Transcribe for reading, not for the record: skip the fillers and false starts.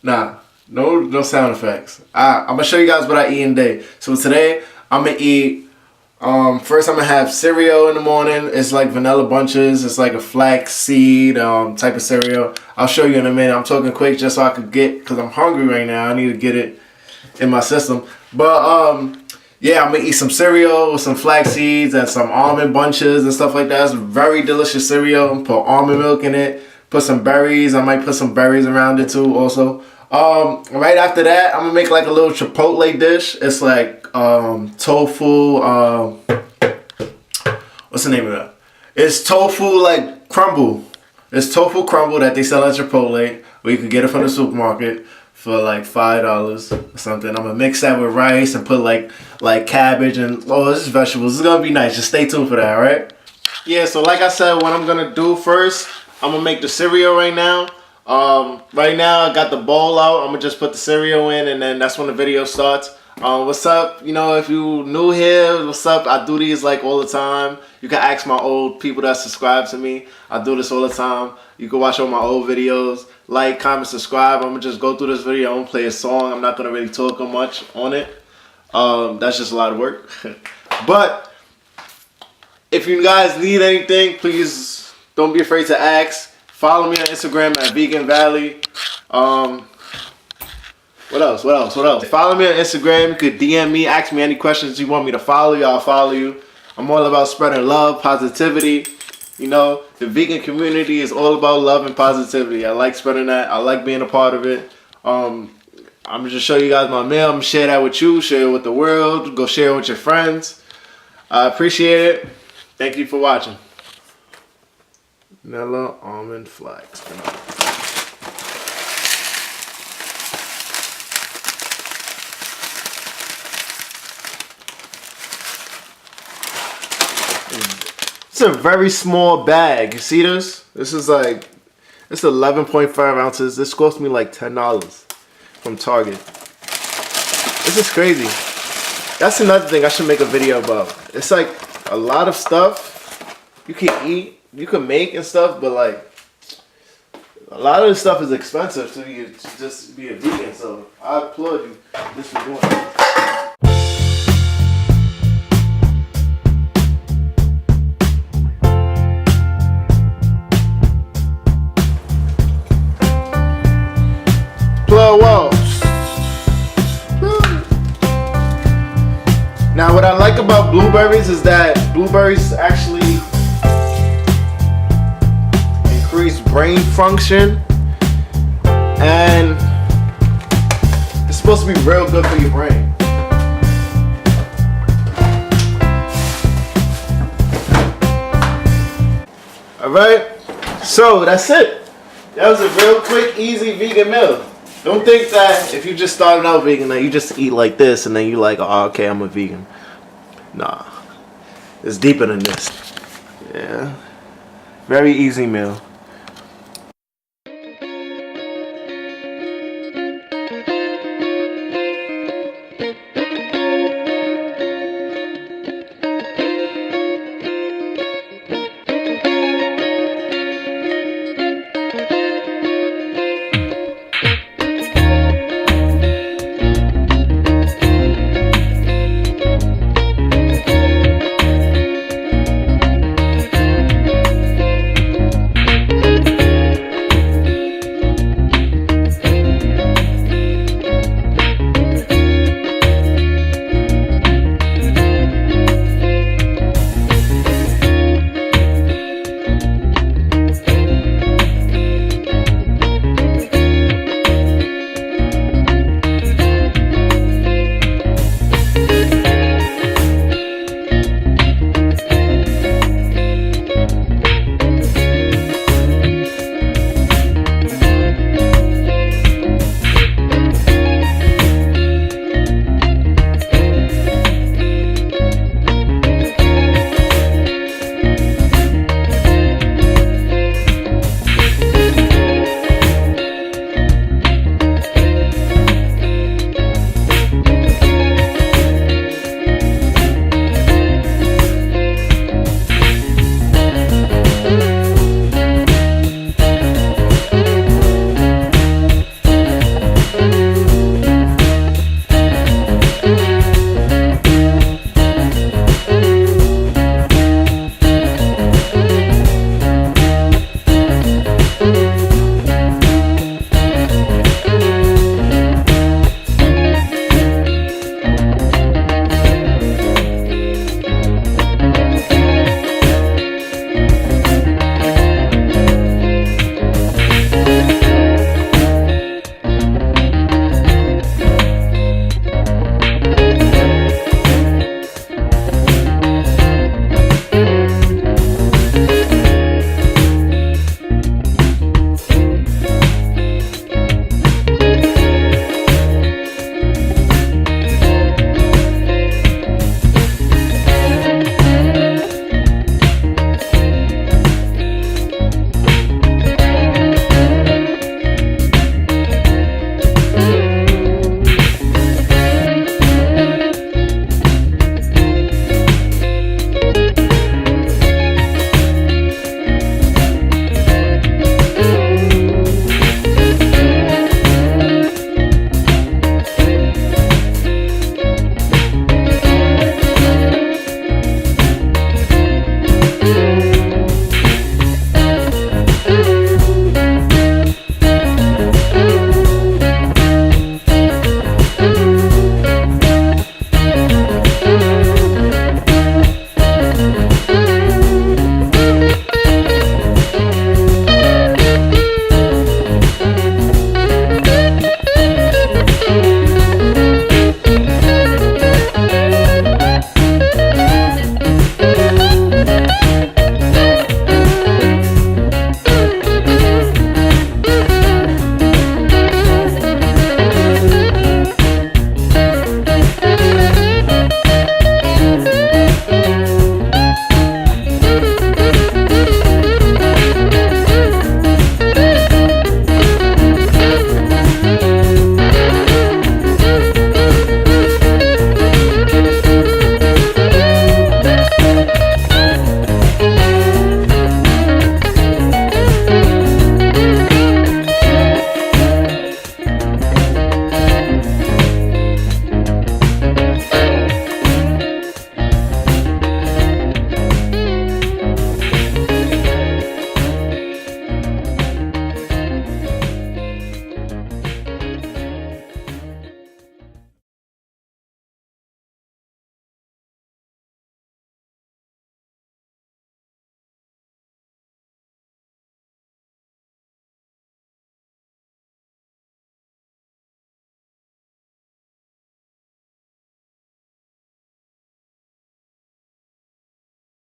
Nah, no sound effects. I'm gonna show you guys what I eat in a day. So today I'm gonna eat. First I'm gonna have cereal in the morning. It's like vanilla bunches. It's like a flaxseed type of cereal. I'll show you in a minute. I'm talking quick just so I could get, cause I'm hungry right now. I need to get it in my system. But yeah, I'm gonna eat some cereal with some flax seeds and some almond bunches and stuff like that. It's very delicious cereal. Put almond milk in it. Put some berries. I might put some berries around it too also. Right after that, I'm gonna make like a little chipotle dish. It's like tofu. What's the name of that? It's tofu like crumble. It's tofu crumble that they sell at Chipotle, or you can get it from the supermarket for like $5 or something. I'm gonna mix that with rice and put like cabbage and this is vegetables. It's gonna be nice. Just stay tuned for that, alright? Yeah, so like I said, what I'm gonna do first, I'm gonna make the cereal right now. Right now I got the bowl out. I'm gonna just put the cereal in, and then that's when the video starts. What's up? You know, if you new here, what's up? I do these like all the time. You can ask my old people that subscribe to me. I do this all the time. You can watch all my old videos. Like, comment, subscribe. I'm gonna just go through this video. I'm gonna play a song. I'm not gonna really talk much on it. That's just a lot of work. But if you guys need anything, please don't be afraid to ask. Follow me on Instagram at Vegan Valley. What else? Follow me on Instagram. You could DM me, ask me any questions you want me to follow you. I'll follow you. I'm all about spreading love, positivity. You know, the vegan community is all about love and positivity. I like spreading that. I like being a part of it. I'm gonna just show you guys my meal. I'm gonna share that with you, share it with the world. Go share it with your friends. I appreciate it. Thank you for watching. Vanilla almond flax. It's a very small bag. You see this? This is like, it's 11.5 ounces. This cost me like $10 from Target. This is crazy. That's another thing I should make a video about. It's like a lot of stuff you can eat, you can make and stuff, but like a lot of this stuff is expensive to just be a vegan. So I applaud you just for doing it. Whoa. Now what I like about blueberries is that blueberries actually increase brain function, and it's supposed to be real good for your brain. Alright, so that's it. That was a real quick, easy vegan meal. Don't think that if you just started out vegan that you just eat like this and then you like, oh, okay, I'm a vegan. Nah, it's deeper than this. Yeah, very easy meal.